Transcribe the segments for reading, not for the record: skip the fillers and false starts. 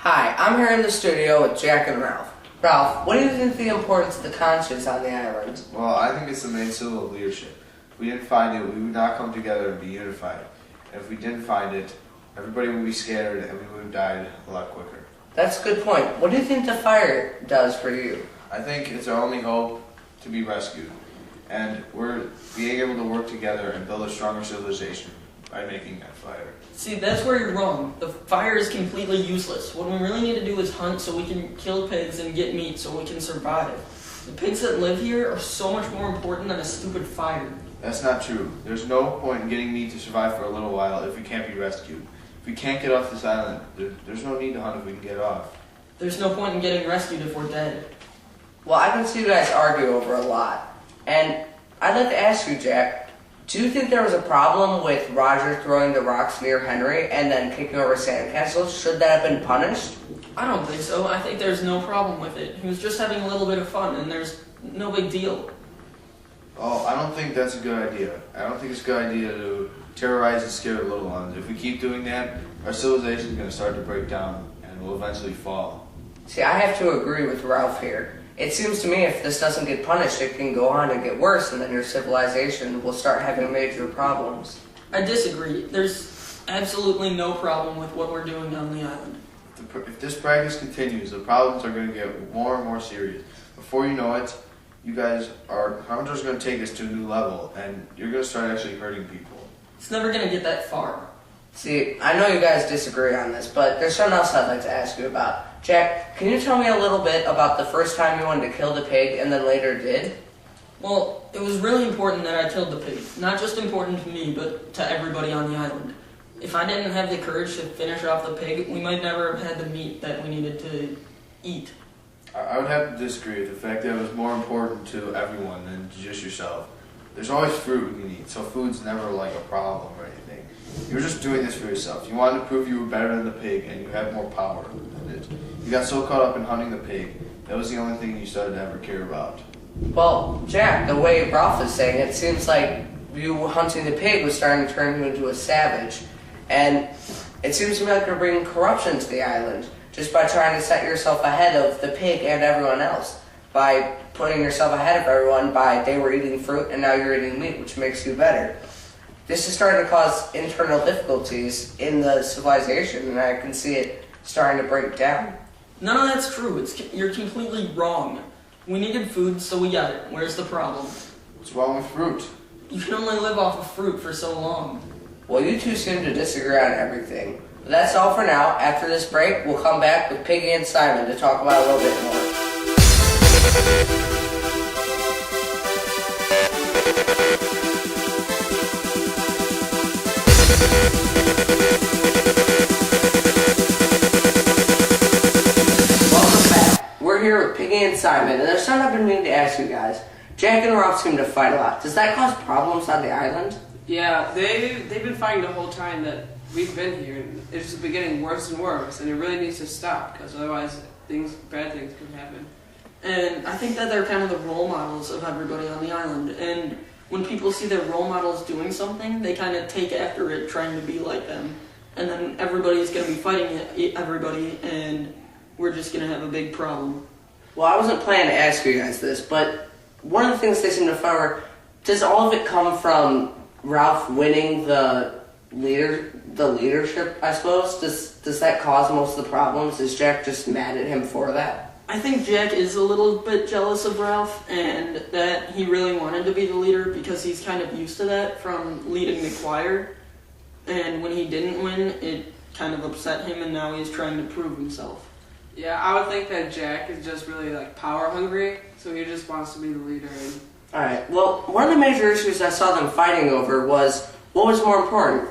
Hi, I'm here in the studio with Jack and Ralph. Ralph, what do you think the importance of the conch is on the island? Well, I think it's the main symbol of leadership. If we didn't find it, we would not come together and be unified. And if we didn't find it, everybody would be scared and we would have died a lot quicker. That's a good point. What do you think the fire does for you? I think it's our only hope to be rescued. And we're being able to work together and build a stronger civilization by making that fire. See, that's where you're wrong. The fire is completely useless. What we really need to do is hunt so we can kill pigs and get meat so we can survive. The pigs that live here are so much more important than a stupid fire. That's not true. There's no point in getting meat to survive for a little while if we can't be rescued. If we can't get off this island, there's no need to hunt if we can get off. There's no point in getting rescued if we're dead. Well, I can see you guys argue over a lot. And I'd like to ask you, Jack, do you think there was a problem with Roger throwing the rocks near Henry and then kicking over sandcastles? Should that have been punished? I don't think so. I think there's no problem with it. He was just having a little bit of fun, and there's no big deal. Oh, I don't think that's a good idea. I don't think it's a good idea to terrorize and scare the little ones. If we keep doing that, our civilization is going to start to break down and will eventually fall. See, I have to agree with Ralph here. It seems to me if this doesn't get punished, it can go on and get worse, and then your civilization will start having major problems. I disagree. There's absolutely no problem with what we're doing on the island. If this practice continues, the problems are going to get more and more serious. Before you know it, hunters are going to take this to a new level, and you're going to start actually hurting people. It's never going to get that far. See, I know you guys disagree on this, but there's something else I'd like to ask you about. Jack, can you tell me a little bit about the first time you wanted to kill the pig and then later did? Well, it was really important that I killed the pig. Not just important to me, but to everybody on the island. If I didn't have the courage to finish off the pig, we might never have had the meat that we needed to eat. I would have to disagree with the fact that it was more important to everyone than to just yourself. There's always fruit we can eat, so food's never like a problem or anything. You were just doing this for yourself. You wanted to prove you were better than the pig and you had more power than it. You got so caught up in hunting the pig, that was the only thing you started to ever care about. Well, Jack, the way Ralph is saying it seems like you hunting the pig was starting to turn you into a savage. And it seems to me like you're bringing corruption to the island just by trying to set yourself ahead of the pig and everyone else. By putting yourself ahead of everyone by they were eating fruit and now you're eating meat, which makes you better. This is starting to cause internal difficulties in the civilization, and I can see it starting to break down. None of that's true. You're completely wrong. We needed food, so we got it. Where's the problem? What's wrong with fruit? You can only live off of fruit for so long. Well, you two seem to disagree on everything. But that's all for now. After this break, we'll come back with Piggy and Simon to talk about a little bit more. Welcome back. We're here with Piggy and Simon, and there's something I've been meaning to ask you guys. Jack and Ralph seem to fight a lot. Does that cause problems on the island? Yeah, they've been fighting the whole time that we've been here, and it's just been getting worse and worse, and it really needs to stop, because otherwise bad things can happen. And I think that they're kind of the role models of everybody on the island. And when people see their role models doing something, they kind of take after it, trying to be like them. And then everybody's going to be fighting everybody, and we're just going to have a big problem. Well, I wasn't planning to ask you guys this, but one of the things they seem to favor, does all of it come from Ralph winning the leadership, I suppose? Does that cause most of the problems? Is Jack just mad at him for that? I think Jack is a little bit jealous of Ralph, and that he really wanted to be the leader because he's kind of used to that from leading the choir. And when he didn't win, it kind of upset him, and now he's trying to prove himself. Yeah, I would think that Jack is just really power hungry, so he just wants to be the leader. Alright, well, one of the major issues I saw them fighting over was what was more important.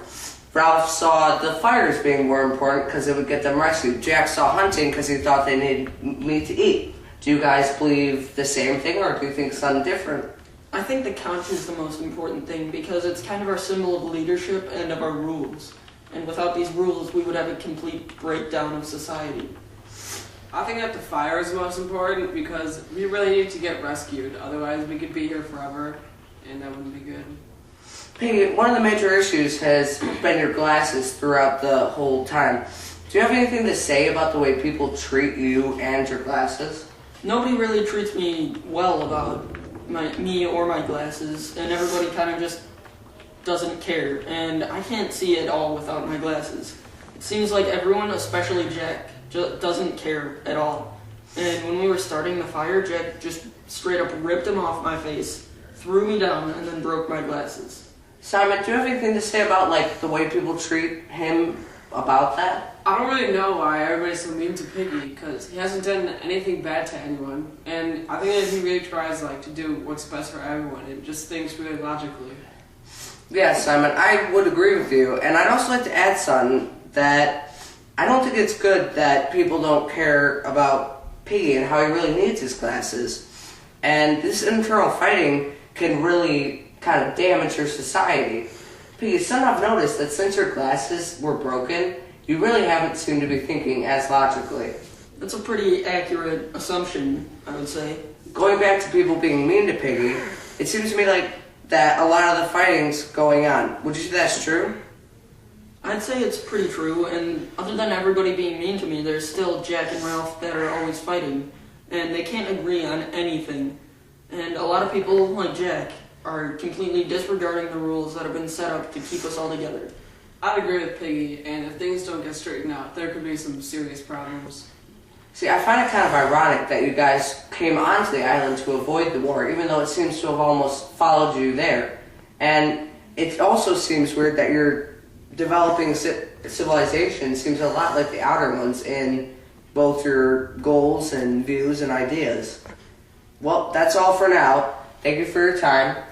Ralph saw the fires being more important because it would get them rescued. Jack saw hunting because he thought they needed meat to eat. Do you guys believe the same thing, or do you think something different? I think the conch is the most important thing because it's kind of our symbol of leadership and of our rules. And without these rules, we would have a complete breakdown of society. I think that the fire is the most important because we really need to get rescued. Otherwise, we could be here forever, and that wouldn't be good. Piggy, one of the major issues has been your glasses throughout the whole time. Do you have anything to say about the way people treat you and your glasses? Nobody really treats me well about me or my glasses, and everybody kind of just doesn't care, and I can't see at all without my glasses. It seems like everyone, especially Jack, doesn't care at all. And when we were starting the fire, Jack just straight up ripped them off my face, threw me down, and then broke my glasses. Simon, do you have anything to say about like the way people treat him about that? I don't really know why everybody's so mean to Piggy, because he hasn't done anything bad to anyone, and I think that he really tries like to do what's best for everyone and just thinks really logically. Yeah, Simon, I would agree with you, and I'd also like to add, son, that I don't think it's good that people don't care about Piggy and how he really needs his glasses, and this internal fighting can really kind of damage your society. Piggy, son, I've noticed that since your glasses were broken, you really haven't seemed to be thinking as logically. That's a pretty accurate assumption, I would say. Going back to people being mean to Piggy, it seems to me like that a lot of the fighting's going on. Would you say that's true? I'd say it's pretty true, and other than everybody being mean to me, there's still Jack and Ralph that are always fighting, and they can't agree on anything. And a lot of people, like Jack, are completely disregarding the rules that have been set up to keep us all together. I'd agree with Piggy, and if things don't get straightened out, there could be some serious problems. See, I find it kind of ironic that you guys came onto the island to avoid the war, even though it seems to have almost followed you there. And it also seems weird that your developing civilization seems a lot like the outer ones in both your goals and views and ideas. Well, that's all for now. Thank you for your time.